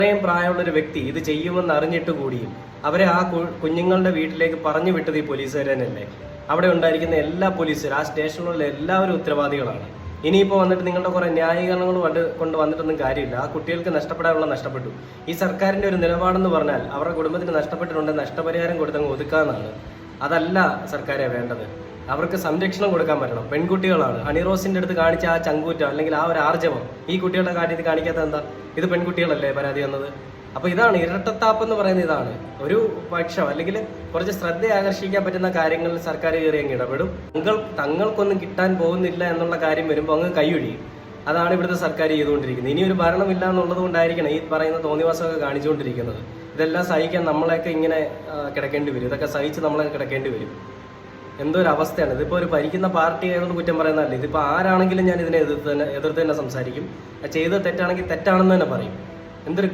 ഇത്രയും പ്രായമുള്ള ഒരു വ്യക്തി ഇത് ചെയ്യുമെന്ന് അറിഞ്ഞിട്ട് കൂടിയും അവരെ ആ കുഞ്ഞുങ്ങളുടെ വീട്ടിലേക്ക് പറഞ്ഞു വിട്ടത് ഈ പോലീസുകാർ തന്നെയല്ലേ? അവിടെ ഉണ്ടായിരിക്കുന്ന എല്ലാ പോലീസുകാരും ആ സ്റ്റേഷനിലുള്ള എല്ലാവരും ഉത്തരവാദികളാണ്. ഇനിയിപ്പോൾ വന്നിട്ട് നിങ്ങളുടെ കുറെ ന്യായീകരണങ്ങൾ കൊണ്ട് വന്നിട്ടൊന്നും കാര്യമില്ല. ആ കുട്ടികൾക്ക് നഷ്ടപ്പെടാനുള്ള നഷ്ടപ്പെട്ടു. ഈ സർക്കാരിന്റെ ഒരു നിലപാടെന്ന് പറഞ്ഞാൽ അവരുടെ കുടുംബത്തിന് നഷ്ടപ്പെട്ടിട്ടുണ്ടെങ്കിൽ നഷ്ടപരിഹാരം കൊടുത്തങ്ങ് ഒതുക്കാന്നാണ്. അതല്ല സർക്കാരെ വേണ്ടത്. അവർക്ക് സംരക്ഷണം കൊടുക്കാൻ പറ്റണം. പെൺകുട്ടികളാണ്. ഹണിറോസിന്റെ അടുത്ത് കാണിച്ച ആ ചങ്കൂറ്റം അല്ലെങ്കിൽ ആ ഒരു ആർജവം ഈ കുട്ടികളുടെ കാര്യത്തിൽ കാണിക്കാത്ത എന്താ? ഇത് പെൺകുട്ടികളല്ലേ പരാതി വന്നത്? അപ്പൊ ഇതാണ് ഇരട്ടത്താപ്പ് എന്ന് പറയുന്നത്. ഇതാണ് ഒരു പക്ഷം അല്ലെങ്കിൽ കുറച്ച് ശ്രദ്ധ ആകർഷിക്കാൻ പറ്റുന്ന കാര്യങ്ങളിൽ സർക്കാർ കയറി അങ്ങ് ഇടപെടും. തങ്ങൾക്കൊന്നും കിട്ടാൻ പോകുന്നില്ല എന്നുള്ള കാര്യം വരുമ്പോൾ അങ്ങ് കൈയൊഴിയും. അതാണ് ഇവിടുത്തെ സർക്കാർ ചെയ്തുകൊണ്ടിരിക്കുന്നത്. ഇനി ഒരു ഭരണമില്ല എന്നുള്ളത് കൊണ്ടായിരിക്കണം ഈ പറയുന്ന തോന്നിവാസമൊക്കെ കാണിച്ചുകൊണ്ടിരിക്കുന്നത്. ഇതെല്ലാം സഹിക്കാൻ നമ്മളെയൊക്കെ ഇങ്ങനെ കിടക്കേണ്ടി വരും. ഇതൊക്കെ സഹിച്ച് നമ്മളൊക്കെ കിടക്കേണ്ടി വരും. എന്തോ ഒരു അവസ്ഥയാണ്. ഇതിപ്പോൾ ഒരു ഭരിക്കുന്ന പാർട്ടി ആയതുകൊണ്ട് കുറ്റം പറയുന്നതല്ല. ഇതിപ്പോൾ ആരാണെങ്കിലും ഞാൻ ഇതിനെ എതിർത്ത് തന്നെ സംസാരിക്കും. ചെയ്ത് തെറ്റാണെങ്കിൽ തെറ്റാണെന്ന് തന്നെ പറയും. എന്തൊരു